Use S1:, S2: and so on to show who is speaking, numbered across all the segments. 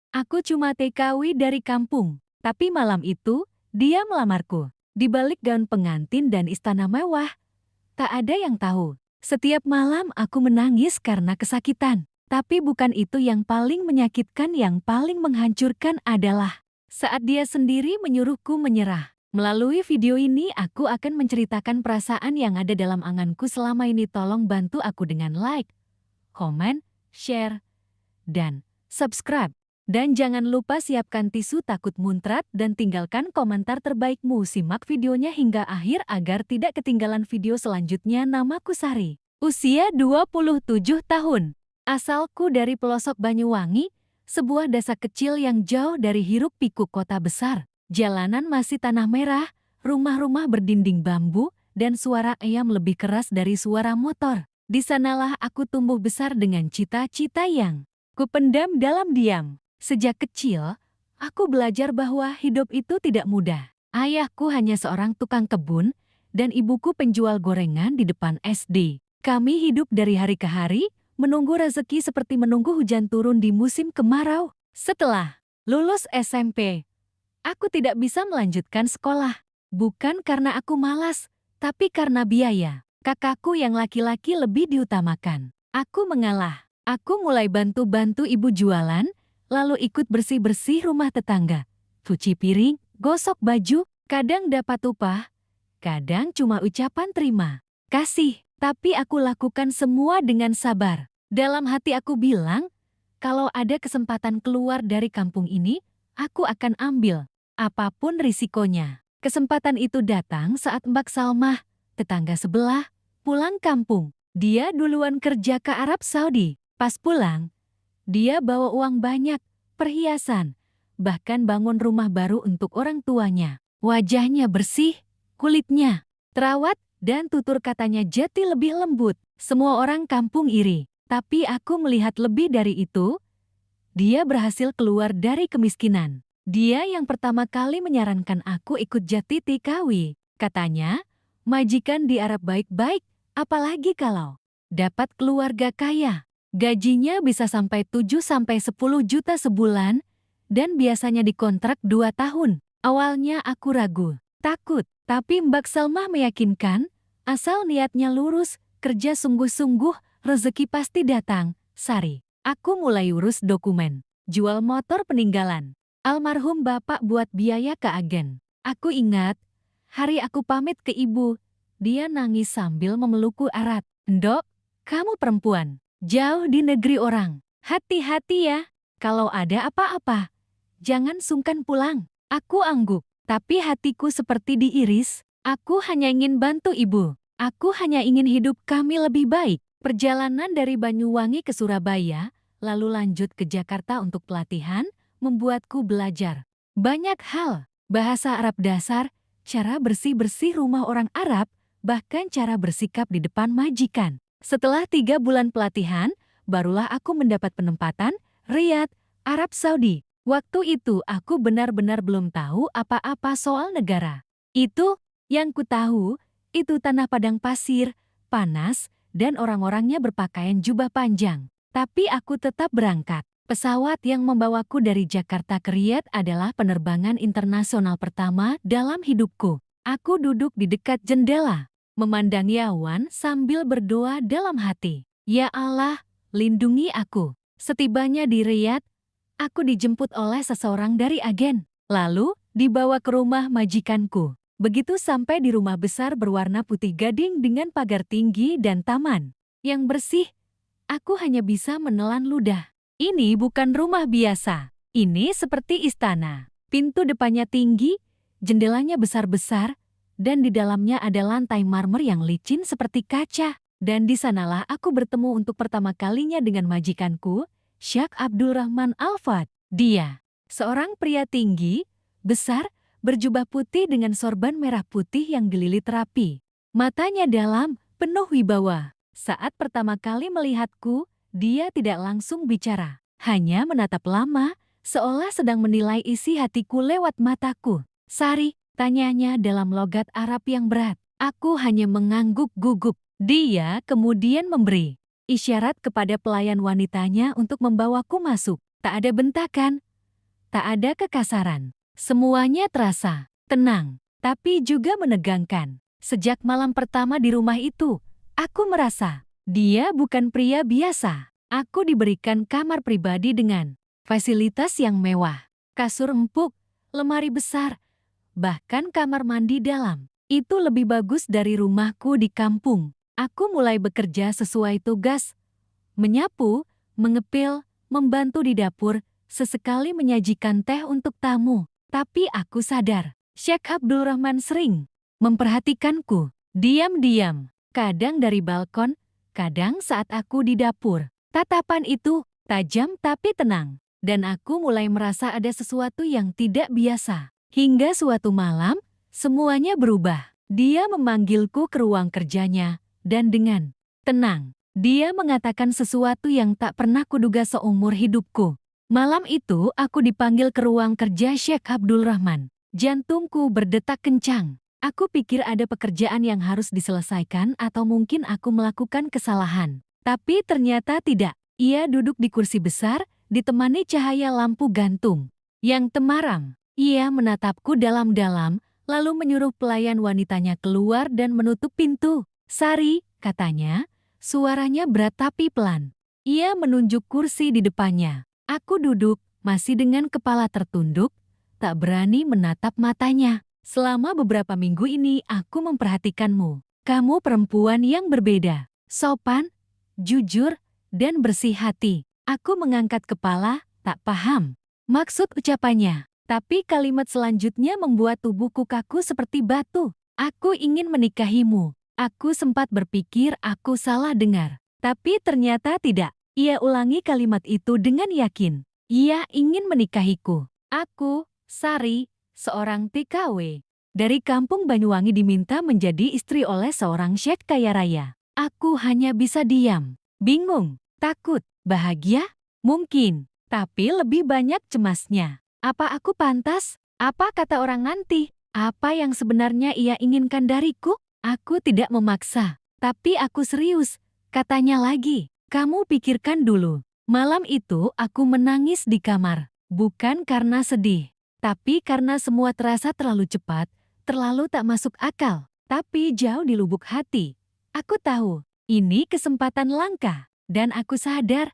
S1: Aku cuma TKW dari kampung. Tapi malam itu, dia melamarku. Di balik gaun pengantin dan istana mewah, tak ada yang tahu. Setiap malam aku menangis karena kesakitan. Tapi bukan itu yang paling menyakitkan, yang paling menghancurkan adalah saat dia sendiri menyuruhku menyerah. Melalui video ini aku akan menceritakan perasaan yang ada dalam anganku selama ini. Tolong bantu aku dengan like, komen, share, dan subscribe. Dan jangan lupa siapkan tisu takut muncrat dan tinggalkan komentar terbaikmu. Simak videonya hingga akhir agar tidak ketinggalan video selanjutnya. Namaku Sari. Usia 27 tahun. Asalku dari pelosok Banyuwangi, sebuah desa kecil yang jauh dari hiruk-pikuk kota besar. Jalanan masih tanah merah, rumah-rumah berdinding bambu, dan suara ayam lebih keras dari suara motor. Di sanalah aku tumbuh besar dengan cita-cita yang kupendam dalam diam. Sejak kecil, aku belajar bahwa hidup itu tidak mudah. Ayahku hanya seorang tukang kebun, dan ibuku penjual gorengan di depan SD. Kami hidup dari hari ke hari, menunggu rezeki seperti menunggu hujan turun di musim kemarau. Setelah lulus SMP, aku tidak bisa melanjutkan sekolah. Bukan karena aku malas, tapi karena biaya. Kakakku yang laki-laki lebih diutamakan. Aku mengalah. Aku mulai bantu-bantu ibu jualan, lalu ikut bersih-bersih rumah tetangga. Cuci piring, gosok baju, kadang dapat upah, kadang cuma ucapan terima kasih. Tapi aku lakukan semua dengan sabar. Dalam hati aku bilang, kalau ada kesempatan keluar dari kampung ini, aku akan ambil, apapun risikonya. Kesempatan itu datang saat Mbak Salmah, tetangga sebelah, pulang kampung. Dia duluan kerja ke Arab Saudi. Pas pulang, dia bawa uang banyak, perhiasan, bahkan bangun rumah baru untuk orang tuanya. Wajahnya bersih, kulitnya terawat, dan tutur katanya jati lebih lembut. Semua orang kampung iri, tapi aku melihat lebih dari itu. Dia berhasil keluar dari kemiskinan. Dia yang pertama kali menyarankan aku ikut Jati TKW. Katanya, majikan di Arab baik-baik, apalagi kalau dapat keluarga kaya. Gajinya bisa sampai 7-10 juta sebulan, dan biasanya dikontrak 2 tahun. Awalnya aku ragu, takut, tapi Mbak Salmah meyakinkan, asal niatnya lurus, kerja sungguh-sungguh, rezeki pasti datang. Sari, aku mulai urus dokumen, jual motor peninggalan almarhum bapak buat biaya ke agen. Aku ingat, hari aku pamit ke ibu, dia nangis sambil memelukku erat. "Ndok, kamu perempuan, jauh di negeri orang. Hati-hati ya, kalau ada apa-apa, jangan sungkan pulang." Aku angguk, tapi hatiku seperti diiris. Aku hanya ingin bantu ibu. Aku hanya ingin hidup kami lebih baik. Perjalanan dari Banyuwangi ke Surabaya, lalu lanjut ke Jakarta untuk pelatihan, membuatku belajar banyak hal. Bahasa Arab dasar, cara bersih-bersih rumah orang Arab, bahkan cara bersikap di depan majikan. Setelah 3 bulan pelatihan, barulah aku mendapat penempatan Riyadh, Arab Saudi. Waktu itu aku benar-benar belum tahu apa-apa soal negara. Itu yang ku tahu, itu tanah padang pasir, panas, dan orang-orangnya berpakaian jubah panjang. Tapi aku tetap berangkat. Pesawat yang membawaku dari Jakarta ke Riyadh adalah penerbangan internasional pertama dalam hidupku. Aku duduk di dekat jendela, memandangi awan sambil berdoa dalam hati. Ya Allah, lindungi aku. Setibanya di Riyadh, aku dijemput oleh seseorang dari agen, lalu dibawa ke rumah majikanku. Begitu sampai di rumah besar berwarna putih gading dengan pagar tinggi dan taman yang bersih, aku hanya bisa menelan ludah. Ini bukan rumah biasa. Ini seperti istana. Pintu depannya tinggi, jendelanya besar-besar, dan di dalamnya ada lantai marmer yang licin seperti kaca. Dan di sanalah aku bertemu untuk pertama kalinya dengan majikanku, Syekh Abdulrahman Al-Fad. Dia seorang pria tinggi, besar, berjubah putih dengan sorban merah putih yang dililit rapi. Matanya dalam, penuh wibawa. Saat pertama kali melihatku, dia tidak langsung bicara, hanya menatap lama, seolah sedang menilai isi hatiku lewat mataku. "Sari," tanyanya dalam logat Arab yang berat. Aku hanya mengangguk gugup. Dia kemudian memberi isyarat kepada pelayan wanitanya untuk membawaku masuk. Tak ada bentakan, tak ada kekasaran. Semuanya terasa tenang, tapi juga menegangkan. Sejak malam pertama di rumah itu, aku merasa dia bukan pria biasa. Aku diberikan kamar pribadi dengan fasilitas yang mewah, kasur empuk, lemari besar, bahkan kamar mandi dalam. Itu lebih bagus dari rumahku di kampung. Aku mulai bekerja sesuai tugas, menyapu, mengepil, membantu di dapur, sesekali menyajikan teh untuk tamu. Tapi aku sadar, Syekh Abdul Rahman sering memperhatikanku, diam-diam, kadang dari balkon, kadang saat aku di dapur. Tatapan itu tajam tapi tenang, dan aku mulai merasa ada sesuatu yang tidak biasa. Hingga suatu malam, semuanya berubah. Dia memanggilku ke ruang kerjanya, dan dengan tenang, dia mengatakan sesuatu yang tak pernah kuduga seumur hidupku. Malam itu aku dipanggil ke ruang kerja Syekh Abdul Rahman. Jantungku berdetak kencang. Aku pikir ada pekerjaan yang harus diselesaikan atau mungkin aku melakukan kesalahan. Tapi ternyata tidak. Ia duduk di kursi besar, ditemani cahaya lampu gantung yang temaram. Ia menatapku dalam-dalam, lalu menyuruh pelayan wanitanya keluar dan menutup pintu. "Sari," katanya, suaranya berat tapi pelan. Ia menunjuk kursi di depannya. Aku duduk, masih dengan kepala tertunduk, tak berani menatap matanya. "Selama beberapa minggu ini aku memperhatikanmu. Kamu perempuan yang berbeda, sopan, jujur, dan bersih hati." Aku mengangkat kepala, tak paham maksud ucapannya. Tapi kalimat selanjutnya membuat tubuhku kaku seperti batu. "Aku ingin menikahimu." Aku sempat berpikir aku salah dengar. Tapi ternyata tidak. Ia ulangi kalimat itu dengan yakin. Ia ingin menikahiku. Aku, Sari, seorang TKW dari kampung Banyuwangi, diminta menjadi istri oleh seorang syekh kaya raya. Aku hanya bisa diam, bingung, takut, bahagia, mungkin, tapi lebih banyak cemasnya. Apa aku pantas? Apa kata orang nanti? Apa yang sebenarnya ia inginkan dariku? Aku tidak memaksa, tapi aku serius. Katanya lagi, "Kamu pikirkan dulu." Malam itu aku menangis di kamar, bukan karena sedih, tapi karena semua terasa terlalu cepat, terlalu tak masuk akal. Tapi jauh di lubuk hati, aku tahu, ini kesempatan langka. Dan aku sadar,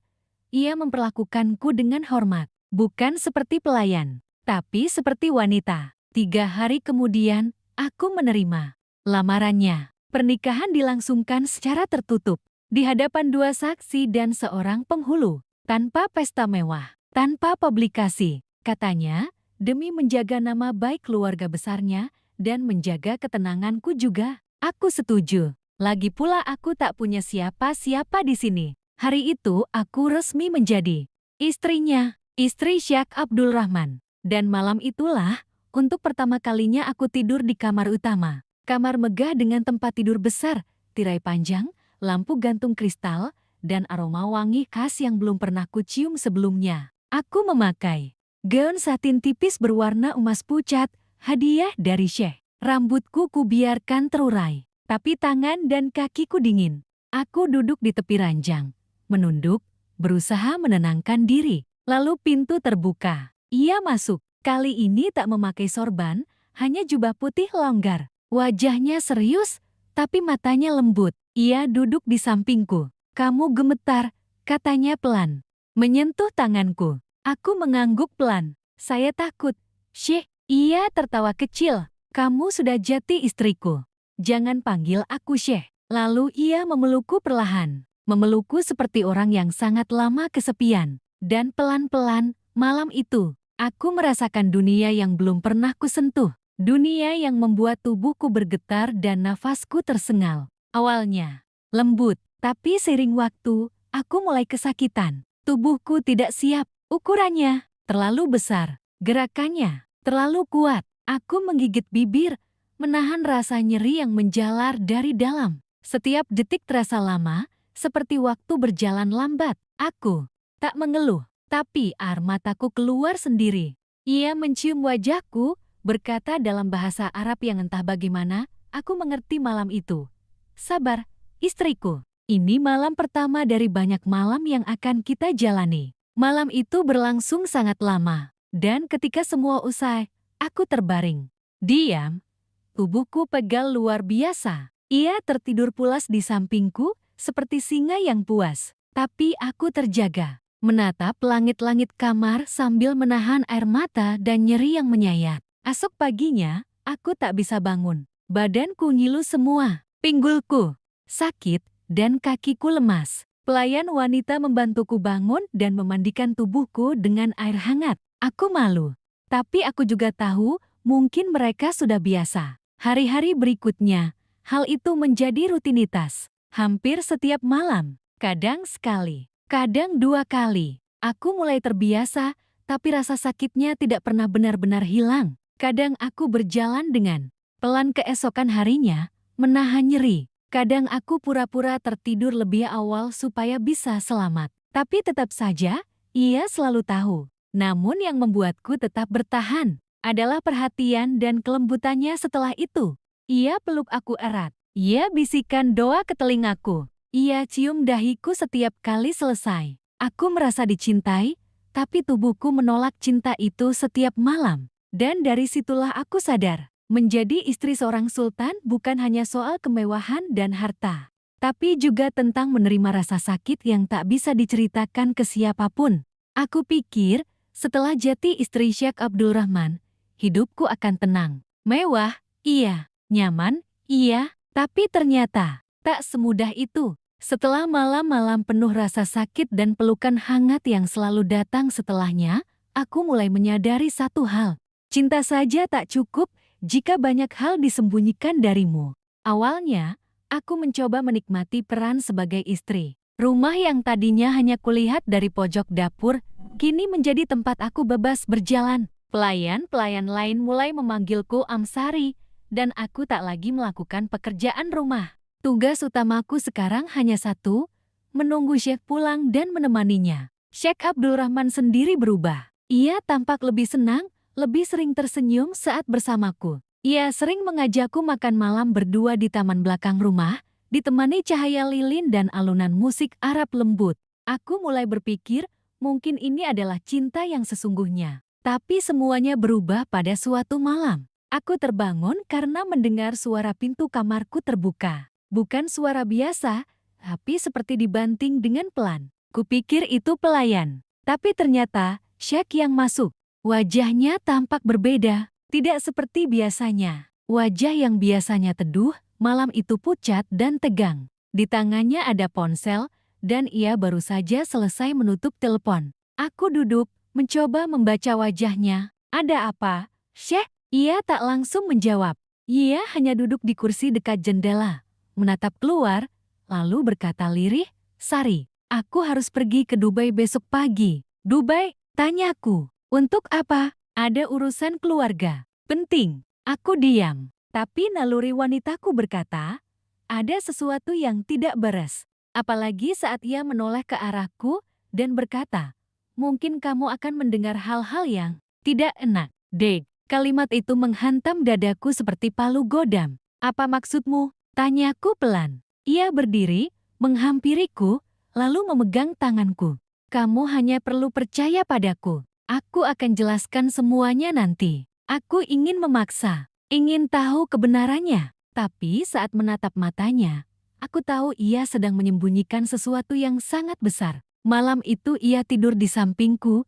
S1: ia memperlakukanku dengan hormat, bukan seperti pelayan, tapi seperti wanita. 3 hari kemudian, aku menerima lamarannya. Pernikahan dilangsungkan secara tertutup, di hadapan 2 saksi dan seorang penghulu, tanpa pesta mewah, tanpa publikasi. Katanya, demi menjaga nama baik keluarga besarnya dan menjaga ketenanganku juga. Aku setuju. Lagi pula aku tak punya siapa-siapa di sini. Hari itu aku resmi menjadi istrinya, istri Syekh Abdul Rahman. Dan malam itulah, untuk pertama kalinya aku tidur di kamar utama. Kamar megah dengan tempat tidur besar, tirai panjang, lampu gantung kristal, dan aroma wangi khas yang belum pernah kucium sebelumnya. Aku memakai gaun satin tipis berwarna emas pucat, hadiah dari Syekh. Rambutku kubiarkan terurai, tapi tangan dan kakiku dingin. Aku duduk di tepi ranjang, menunduk, berusaha menenangkan diri. Lalu pintu terbuka. Ia masuk. Kali ini tak memakai sorban, hanya jubah putih longgar. Wajahnya serius, tapi matanya lembut. Ia duduk di sampingku. "Kamu gemetar," katanya pelan, menyentuh tanganku. Aku mengangguk pelan. "Saya takut, Syekh." Ia tertawa kecil. "Kamu sudah jati istriku. Jangan panggil aku Syekh." Lalu ia memelukku perlahan. Memelukku seperti orang yang sangat lama kesepian. Dan pelan-pelan, malam itu, aku merasakan dunia yang belum pernah kusentuh. Dunia yang membuat tubuhku bergetar dan nafasku tersengal. Awalnya lembut, tapi seiring waktu, aku mulai kesakitan. Tubuhku tidak siap. Ukurannya terlalu besar, gerakannya terlalu kuat. Aku menggigit bibir, menahan rasa nyeri yang menjalar dari dalam. Setiap detik terasa lama, seperti waktu berjalan lambat. Aku tak mengeluh, tapi air mataku keluar sendiri. Ia mencium wajahku, berkata dalam bahasa Arab yang entah bagaimana, aku mengerti malam itu. "Sabar, istriku. Ini malam pertama dari banyak malam yang akan kita jalani." Malam itu berlangsung sangat lama. Dan ketika semua usai, aku terbaring. Diam, tubuhku pegal luar biasa. Ia tertidur pulas di sampingku, seperti singa yang puas. Tapi aku terjaga, menatap langit-langit kamar sambil menahan air mata dan nyeri yang menyayat. Esok paginya, aku tak bisa bangun. Badanku ngilu semua, pinggulku sakit, dan kakiku lemas. Pelayan wanita membantuku bangun dan memandikan tubuhku dengan air hangat. Aku malu, tapi aku juga tahu mungkin mereka sudah biasa. Hari-hari berikutnya, hal itu menjadi rutinitas. Hampir setiap malam, kadang sekali, kadang 2 kali. Aku mulai terbiasa, tapi rasa sakitnya tidak pernah benar-benar hilang. Kadang aku berjalan dengan pelan keesokan harinya, menahan nyeri. Kadang aku pura-pura tertidur lebih awal supaya bisa selamat. Tapi tetap saja, ia selalu tahu. Namun yang membuatku tetap bertahan adalah perhatian dan kelembutannya setelah itu. Ia peluk aku erat. Ia bisikan doa ke telingaku. Ia cium dahiku setiap kali selesai. Aku merasa dicintai, tapi tubuhku menolak cinta itu setiap malam. Dan dari situlah aku sadar, menjadi istri seorang sultan bukan hanya soal kemewahan dan harta, tapi juga tentang menerima rasa sakit yang tak bisa diceritakan ke siapapun. Aku pikir, setelah jadi istri Syekh Abdul Rahman, hidupku akan tenang. Mewah, iya. Nyaman, iya. Tapi ternyata, tak semudah itu. Setelah malam-malam penuh rasa sakit dan pelukan hangat yang selalu datang setelahnya, aku mulai menyadari satu hal. Cinta saja tak cukup jika banyak hal disembunyikan darimu. Awalnya, aku mencoba menikmati peran sebagai istri. Rumah yang tadinya hanya kulihat dari pojok dapur, kini menjadi tempat aku bebas berjalan. Pelayan-pelayan lain mulai memanggilku Amsari, dan aku tak lagi melakukan pekerjaan rumah. Tugas utamaku sekarang hanya satu, menunggu Syekh pulang dan menemaninya. Syekh Abdul Rahman sendiri berubah. Ia tampak lebih senang, lebih sering tersenyum saat bersamaku. Ia sering mengajakku makan malam berdua di taman belakang rumah, ditemani cahaya lilin dan alunan musik Arab lembut. Aku mulai berpikir, mungkin ini adalah cinta yang sesungguhnya. Tapi semuanya berubah pada suatu malam. Aku terbangun karena mendengar suara pintu kamarku terbuka. Bukan suara biasa, tapi seperti dibanting dengan pelan. Kupikir itu pelayan. Tapi ternyata, Syekh yang masuk. Wajahnya tampak berbeda, tidak seperti biasanya. Wajah yang biasanya teduh, malam itu pucat dan tegang. Di tangannya ada ponsel, dan ia baru saja selesai menutup telepon. Aku duduk, mencoba membaca wajahnya. Ada apa, Syekh? Ia tak langsung menjawab. Ia hanya duduk di kursi dekat jendela, menatap keluar, lalu berkata lirih, "Sari, aku harus pergi ke Dubai besok pagi." "Dubai?" tanyaku. "Untuk apa?" "Ada urusan keluarga. Penting." Aku diam. Tapi naluri wanitaku berkata, ada sesuatu yang tidak beres. Apalagi saat ia menoleh ke arahku dan berkata, "Mungkin kamu akan mendengar hal-hal yang tidak enak." Dek, kalimat itu menghantam dadaku seperti palu godam. "Apa maksudmu?" tanyaku pelan. Ia berdiri, menghampiriku, lalu memegang tanganku. "Kamu hanya perlu percaya padaku. Aku akan jelaskan semuanya nanti." Aku ingin memaksa, ingin tahu kebenarannya. Tapi saat menatap matanya, aku tahu ia sedang menyembunyikan sesuatu yang sangat besar. Malam itu ia tidur di sampingku,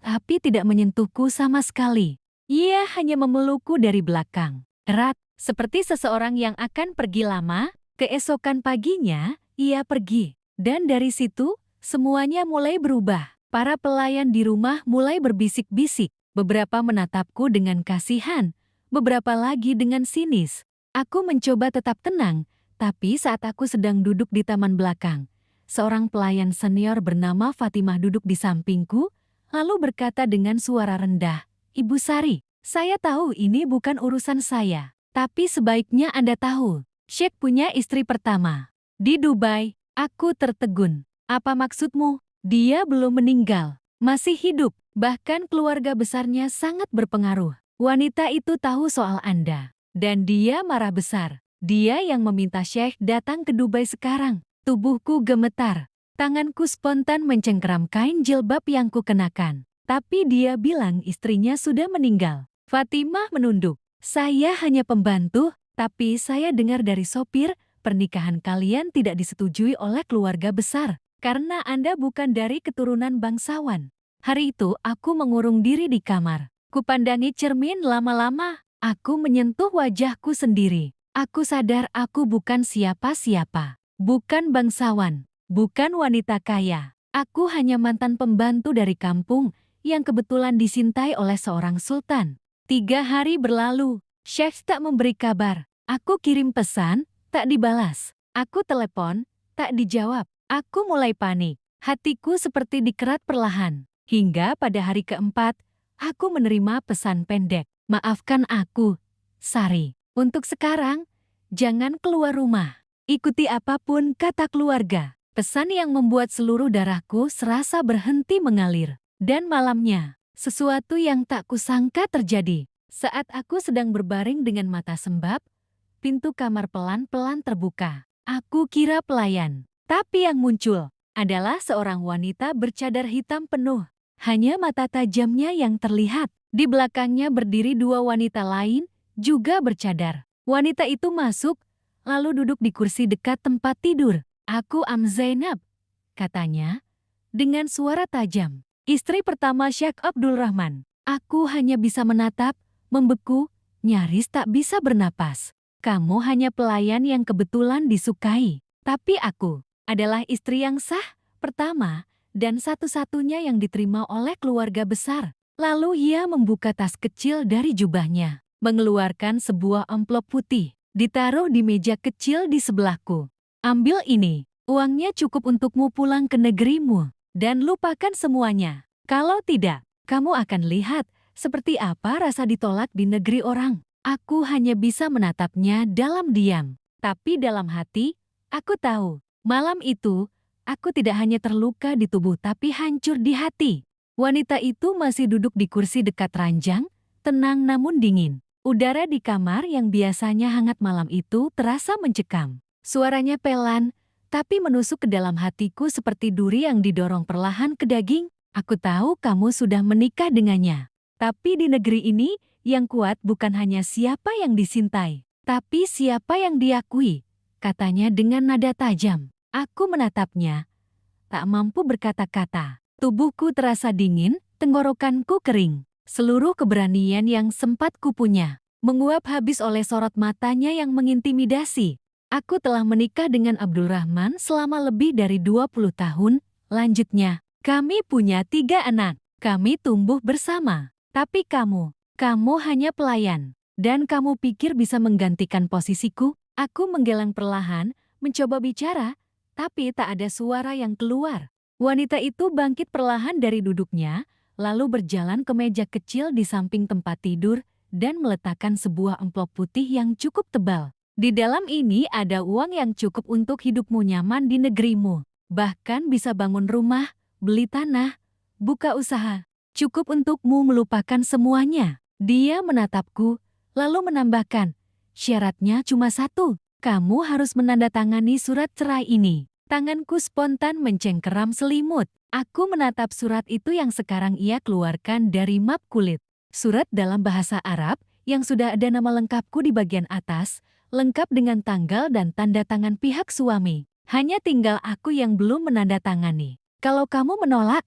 S1: tapi tidak menyentuhku sama sekali. Ia hanya memelukku dari belakang, erat, seperti seseorang yang akan pergi lama. Keesokan paginya, ia pergi. Dan dari situ, semuanya mulai berubah. Para pelayan di rumah mulai berbisik-bisik. Beberapa menatapku dengan kasihan, beberapa lagi dengan sinis. Aku mencoba tetap tenang, tapi saat aku sedang duduk di taman belakang, seorang pelayan senior bernama Fatimah duduk di sampingku, lalu berkata dengan suara rendah, "Ibu Sari, saya tahu ini bukan urusan saya, tapi sebaiknya Anda tahu, Syekh punya istri pertama di Dubai." Aku tertegun. "Apa maksudmu?" "Dia belum meninggal, masih hidup, bahkan keluarga besarnya sangat berpengaruh. Wanita itu tahu soal Anda, dan dia marah besar. Dia yang meminta Syekh datang ke Dubai sekarang." Tubuhku gemetar, tanganku spontan mencengkeram kain jilbab yang kukenakan. Tapi dia bilang istrinya sudah meninggal. Fatimah menunduk. Saya hanya pembantu, tapi saya dengar dari sopir, pernikahan kalian tidak disetujui oleh keluarga besar, karena Anda bukan dari keturunan bangsawan. Hari itu aku mengurung diri di kamar. Kupandangi cermin lama-lama, aku menyentuh wajahku sendiri. Aku sadar aku bukan siapa-siapa. Bukan bangsawan, bukan wanita kaya. Aku hanya mantan pembantu dari kampung yang kebetulan disintai oleh seorang sultan. 3 hari berlalu, Syekh tak memberi kabar. Aku kirim pesan, tak dibalas. Aku telepon, tak dijawab. Aku mulai panik. Hatiku seperti dikerat perlahan. Hingga pada hari keempat, aku menerima pesan pendek. Maafkan aku, Sari. Untuk sekarang, jangan keluar rumah. Ikuti apapun kata keluarga. Pesan yang membuat seluruh darahku serasa berhenti mengalir. Dan malamnya, sesuatu yang tak kusangka terjadi. Saat aku sedang berbaring dengan mata sembab, pintu kamar pelan-pelan terbuka. Aku kira pelayan. Tapi yang muncul adalah seorang wanita bercadar hitam penuh. Hanya mata tajamnya yang terlihat. Di belakangnya berdiri 2 wanita lain, juga bercadar. Wanita itu masuk, lalu duduk di kursi dekat tempat tidur. Aku Zainab, katanya, dengan suara tajam. Istri pertama Syekh Abdul Rahman. Aku hanya bisa menatap, membeku, nyaris tak bisa bernapas. Kamu hanya pelayan yang kebetulan disukai. Tapi aku adalah istri yang sah, pertama, dan satu-satunya yang diterima oleh keluarga besar. Lalu ia membuka tas kecil dari jubahnya, mengeluarkan sebuah amplop putih. Ditaruh di meja kecil di sebelahku. Ambil ini, uangnya cukup untukmu pulang ke negerimu. Dan lupakan semuanya. Kalau tidak, kamu akan lihat seperti apa rasa ditolak di negeri orang. Aku hanya bisa menatapnya dalam diam. Tapi dalam hati, aku tahu, malam itu, aku tidak hanya terluka di tubuh tapi hancur di hati. Wanita itu masih duduk di kursi dekat ranjang, tenang namun dingin. Udara di kamar yang biasanya hangat malam itu terasa mencekam. Suaranya pelan, tapi menusuk ke dalam hatiku seperti duri yang didorong perlahan ke daging. Aku tahu kamu sudah menikah dengannya. Tapi di negeri ini, yang kuat bukan hanya siapa yang disintai, tapi siapa yang diakui, katanya dengan nada tajam. Aku menatapnya, tak mampu berkata-kata. Tubuhku terasa dingin, tenggorokanku kering. Seluruh keberanian yang sempat kupunya menguap habis oleh sorot matanya yang mengintimidasi. Aku telah menikah dengan Abdul Rahman selama lebih dari 20 tahun. Lanjutnya, kami punya 3 anak. Kami tumbuh bersama. Tapi kamu hanya pelayan. Dan kamu pikir bisa menggantikan posisiku? Aku menggeleng perlahan, mencoba bicara, tapi tak ada suara yang keluar. Wanita itu bangkit perlahan dari duduknya, lalu berjalan ke meja kecil di samping tempat tidur dan meletakkan sebuah amplop putih yang cukup tebal. Di dalam ini ada uang yang cukup untuk hidupmu nyaman di negerimu. Bahkan bisa bangun rumah, beli tanah, buka usaha. Cukup untukmu melupakan semuanya. Dia menatapku, lalu menambahkan, syaratnya cuma satu. Kamu harus menandatangani surat cerai ini. Tanganku spontan mencengkeram selimut. Aku menatap surat itu yang sekarang ia keluarkan dari map kulit. Surat dalam bahasa Arab yang sudah ada nama lengkapku di bagian atas, lengkap dengan tanggal dan tanda tangan pihak suami. Hanya tinggal aku yang belum menandatangani. Kalau kamu menolak,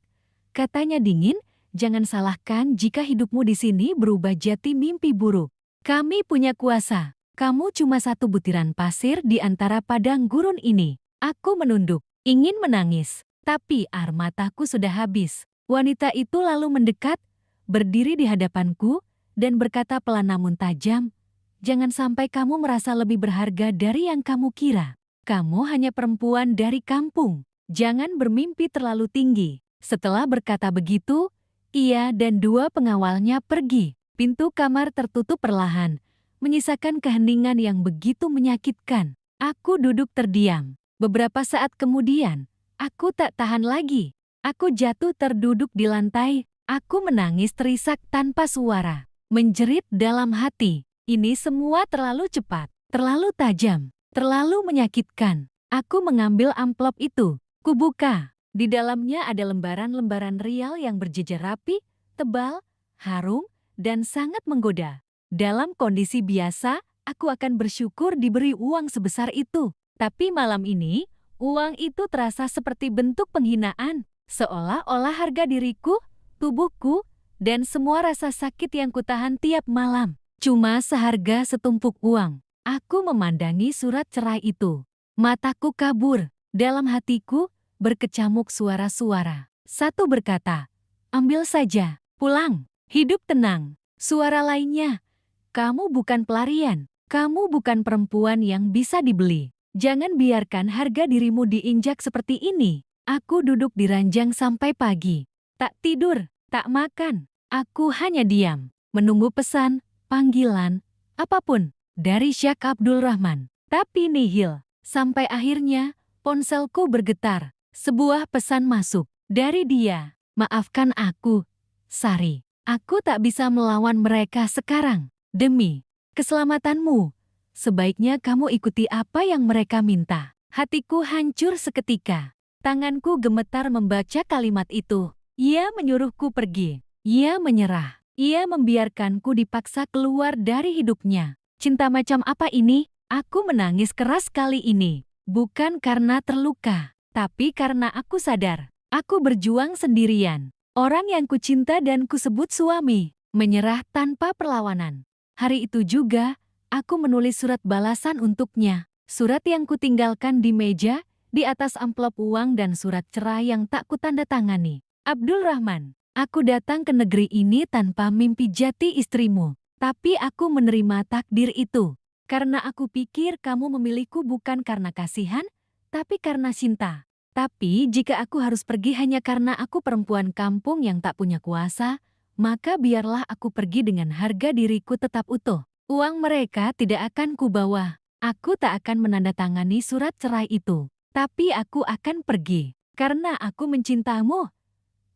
S1: katanya dingin, jangan salahkan jika hidupmu di sini berubah jadi mimpi buruk. Kami punya kuasa. Kamu cuma satu butiran pasir di antara padang gurun ini. Aku menunduk, ingin menangis, tapi air mataku sudah habis. Wanita itu lalu mendekat, berdiri di hadapanku, dan berkata pelan namun tajam, jangan sampai kamu merasa lebih berharga dari yang kamu kira. Kamu hanya perempuan dari kampung. Jangan bermimpi terlalu tinggi. Setelah berkata begitu, ia dan 2 pengawalnya pergi. Pintu kamar tertutup perlahan, menyisakan keheningan yang begitu menyakitkan. Aku duduk terdiam. Beberapa saat kemudian, aku tak tahan lagi. Aku jatuh terduduk di lantai. Aku menangis terisak tanpa suara. Menjerit dalam hati, ini semua terlalu cepat, terlalu tajam, terlalu menyakitkan. Aku mengambil amplop itu. Kubuka. Di dalamnya ada lembaran-lembaran rial yang berjejer rapi, tebal, harum, dan sangat menggoda. Dalam kondisi biasa, aku akan bersyukur diberi uang sebesar itu. Tapi malam ini, uang itu terasa seperti bentuk penghinaan, seolah-olah harga diriku, tubuhku, dan semua rasa sakit yang kutahan tiap malam cuma seharga setumpuk uang. Aku memandangi surat cerai itu. Mataku kabur. Dalam hatiku berkecamuk suara-suara. Satu berkata, "Ambil saja, pulang, hidup tenang." Suara lainnya, "Kamu bukan pelarian, kamu bukan perempuan yang bisa dibeli. Jangan biarkan harga dirimu diinjak seperti ini." Aku duduk di ranjang sampai pagi. Tak tidur, tak makan. Aku hanya diam, menunggu pesan, panggilan, apapun dari Syekh Abdul Rahman. Tapi nihil. Sampai akhirnya, ponselku bergetar. Sebuah pesan masuk dari dia. "Maafkan aku, Sari. Aku tak bisa melawan mereka sekarang. Demi keselamatanmu, sebaiknya kamu ikuti apa yang mereka minta." Hatiku hancur seketika. Tanganku gemetar membaca kalimat itu. Ia menyuruhku pergi. Ia menyerah. Ia membiarkanku dipaksa keluar dari hidupnya. Cinta macam apa ini? Aku menangis keras kali ini. Bukan karena terluka, tapi karena aku sadar. Aku berjuang sendirian. Orang yang kucinta dan kusebut suami, menyerah tanpa perlawanan. Hari itu juga, aku menulis surat balasan untuknya. Surat yang kutinggalkan di meja, di atas amplop uang dan surat cerai yang tak kutandatangani. Abdul Rahman, aku datang ke negeri ini tanpa mimpi jati istrimu. Tapi aku menerima takdir itu. Karena aku pikir kamu memilihku bukan karena kasihan, tapi karena cinta. Tapi jika aku harus pergi hanya karena aku perempuan kampung yang tak punya kuasa, maka biarlah aku pergi dengan harga diriku tetap utuh. Uang mereka tidak akan kubawa. Aku tak akan menandatangani surat cerai itu. Tapi aku akan pergi. Karena aku mencintamu.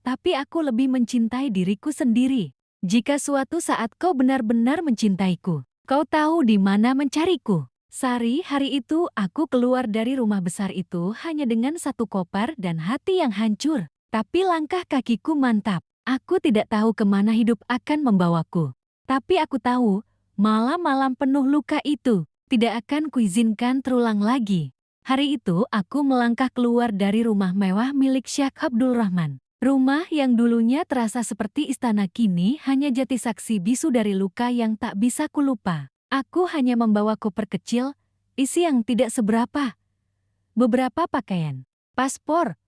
S1: Tapi aku lebih mencintai diriku sendiri. Jika suatu saat kau benar-benar mencintaiku, kau tahu di mana mencariku. Sari, hari itu aku keluar dari rumah besar itu hanya dengan satu koper dan hati yang hancur. Tapi langkah kakiku mantap. Aku tidak tahu kemana hidup akan membawaku. Tapi aku tahu, malam-malam penuh luka itu tidak akan kuizinkan terulang lagi. Hari itu aku melangkah keluar dari rumah mewah milik Syekh Abdul Rahman. Rumah yang dulunya terasa seperti istana kini hanya jati saksi bisu dari luka yang tak bisa kulupa. Aku hanya membawa koper kecil, isi yang tidak seberapa. Beberapa pakaian, paspor,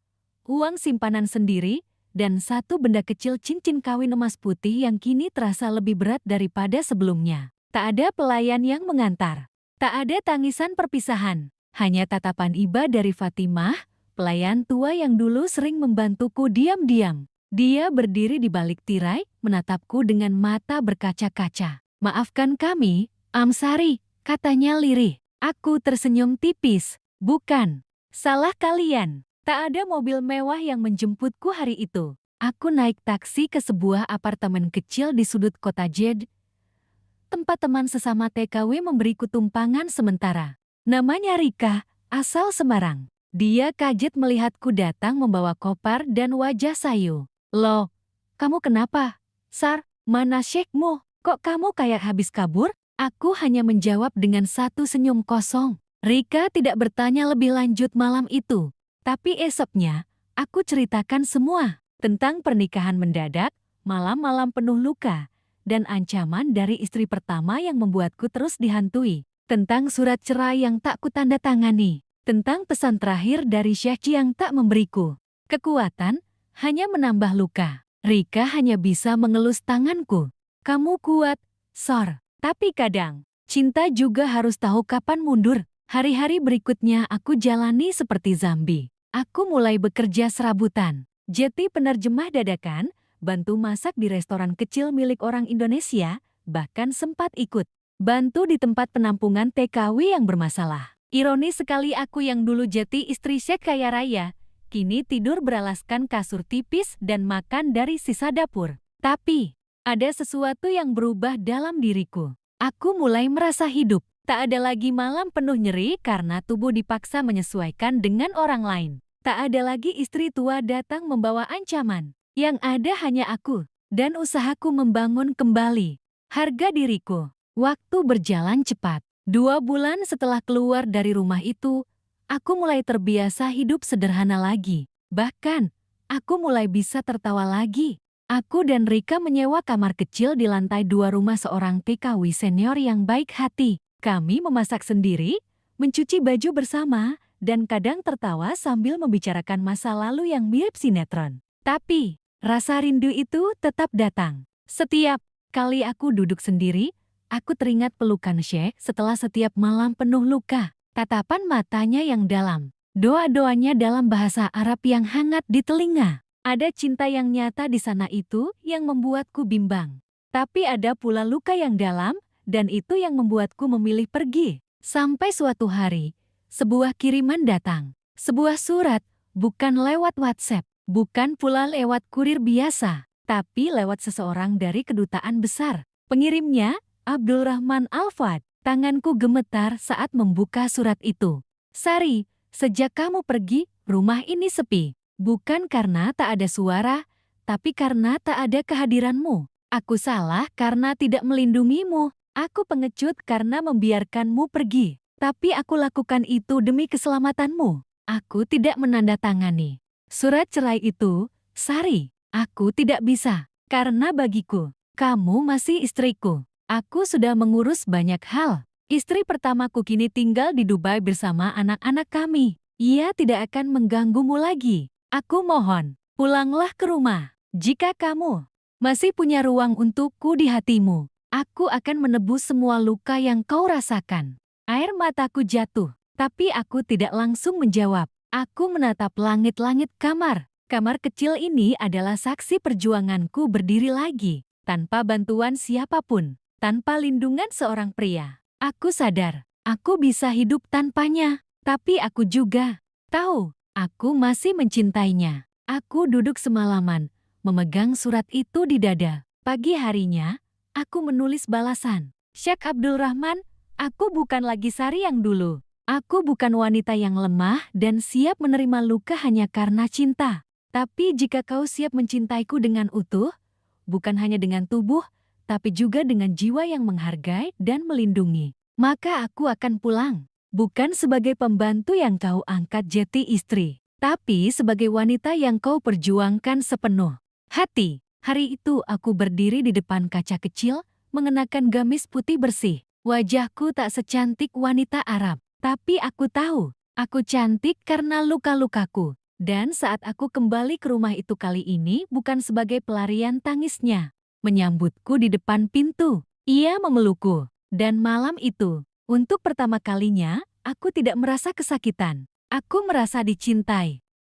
S1: uang simpanan sendiri, dan satu benda kecil cincin kawin emas putih yang kini terasa lebih berat daripada sebelumnya. Tak ada pelayan yang mengantar. Tak ada tangisan perpisahan. Hanya tatapan iba dari Fatimah, pelayan tua yang dulu sering membantuku diam-diam. Dia berdiri di balik tirai, menatapku dengan mata berkaca-kaca. "Maafkan kami, Amsari," katanya lirih. Aku tersenyum tipis. "Bukan. Salah kalian." Tak ada mobil mewah yang menjemputku hari itu. Aku naik taksi ke sebuah apartemen kecil di sudut kota Jed. Tempat teman sesama TKW memberiku tumpangan sementara. Namanya Rika, asal Semarang. Dia kaget melihatku datang membawa koper dan wajah sayu. "Loh, kamu kenapa? Sar, mana syekhmu? Kok kamu kayak habis kabur?" Aku hanya menjawab dengan satu senyum kosong. Rika tidak bertanya lebih lanjut malam itu. Tapi esoknya, aku ceritakan semua. Tentang pernikahan mendadak, malam-malam penuh luka, dan ancaman dari istri pertama yang membuatku terus dihantui. Tentang surat cerai yang tak kutandatangani. Tentang pesan terakhir dari Syekh yang tak memberiku kekuatan, hanya menambah luka. Rika hanya bisa mengelus tanganku. "Kamu kuat, Sor. Tapi kadang, cinta juga harus tahu kapan mundur." Hari-hari berikutnya aku jalani seperti zombie. Aku mulai bekerja serabutan. Jadi penerjemah dadakan, bantu masak di restoran kecil milik orang Indonesia, bahkan sempat ikut bantu di tempat penampungan TKW yang bermasalah. Ironis sekali aku yang dulu jadi istri Syekh kaya raya, kini tidur beralaskan kasur tipis dan makan dari sisa dapur. Tapi, ada sesuatu yang berubah dalam diriku. Aku mulai merasa hidup. Tak ada lagi malam penuh nyeri karena tubuh dipaksa menyesuaikan dengan orang lain. Tak ada lagi istri tua datang membawa ancaman. Yang ada hanya aku, dan usahaku membangun kembali harga diriku. Waktu berjalan cepat. 2 bulan setelah keluar dari rumah itu, aku mulai terbiasa hidup sederhana lagi. Bahkan, aku mulai bisa tertawa lagi. Aku dan Rika menyewa kamar kecil di lantai 2 rumah seorang TKW senior yang baik hati. Kami memasak sendiri, mencuci baju bersama, dan kadang tertawa sambil membicarakan masa lalu yang mirip sinetron. Tapi, rasa rindu itu tetap datang. Setiap kali aku duduk sendiri, aku teringat pelukan Sheikh setelah setiap malam penuh luka. Tatapan matanya yang dalam, doa-doanya dalam bahasa Arab yang hangat di telinga. Ada cinta yang nyata di sana itu yang membuatku bimbang. Tapi ada pula luka yang dalam, dan itu yang membuatku memilih pergi. Sampai suatu hari, sebuah kiriman datang. Sebuah surat, bukan lewat WhatsApp, bukan pula lewat kurir biasa, tapi lewat seseorang dari kedutaan besar. Pengirimnya, Abdul Rahman Al-Fad. Tanganku gemetar saat membuka surat itu. Sari, sejak kamu pergi, rumah ini sepi. Bukan karena tak ada suara, tapi karena tak ada kehadiranmu. Aku salah karena tidak melindungimu. Aku pengecut karena membiarkanmu pergi. Tapi aku lakukan itu demi keselamatanmu. Aku tidak menandatangani surat cerai itu, Sari. Aku tidak bisa, karena bagiku, kamu masih istriku. Aku sudah mengurus banyak hal. Istri pertamaku kini tinggal di Dubai bersama anak-anak kami. Ia tidak akan mengganggumu lagi. Aku mohon, pulanglah ke rumah. Jika kamu masih punya ruang untukku di hatimu, aku akan menebus semua luka yang kau rasakan. Air mataku jatuh, tapi aku tidak langsung menjawab. Aku menatap langit-langit kamar. Kamar kecil ini adalah saksi perjuanganku berdiri lagi, tanpa bantuan siapapun, tanpa lindungan seorang pria. Aku sadar, aku bisa hidup tanpanya, tapi aku juga tahu, aku masih mencintainya. Aku duduk semalaman, memegang surat itu di dada. Pagi harinya, aku menulis balasan. Syekh Abdul Rahman, aku bukan lagi Sari yang dulu. Aku bukan wanita yang lemah dan siap menerima luka hanya karena cinta. Tapi jika kau siap mencintaiku dengan utuh, bukan hanya dengan tubuh, tapi juga dengan jiwa yang menghargai dan melindungi, maka aku akan pulang. Bukan sebagai pembantu yang kau angkat jadi istri, tapi sebagai wanita yang kau perjuangkan sepenuh hati. Hari itu aku berdiri di depan kaca kecil, mengenakan gamis putih bersih. Wajahku tak secantik wanita Arab, tapi aku tahu, aku cantik karena luka-lukaku. Dan saat aku kembali ke rumah itu kali ini bukan sebagai pelarian tangisnya. Menyambutku di depan pintu, ia memelukku. Dan malam itu, untuk pertama kalinya, aku tidak merasa kesakitan. Aku merasa dicintai.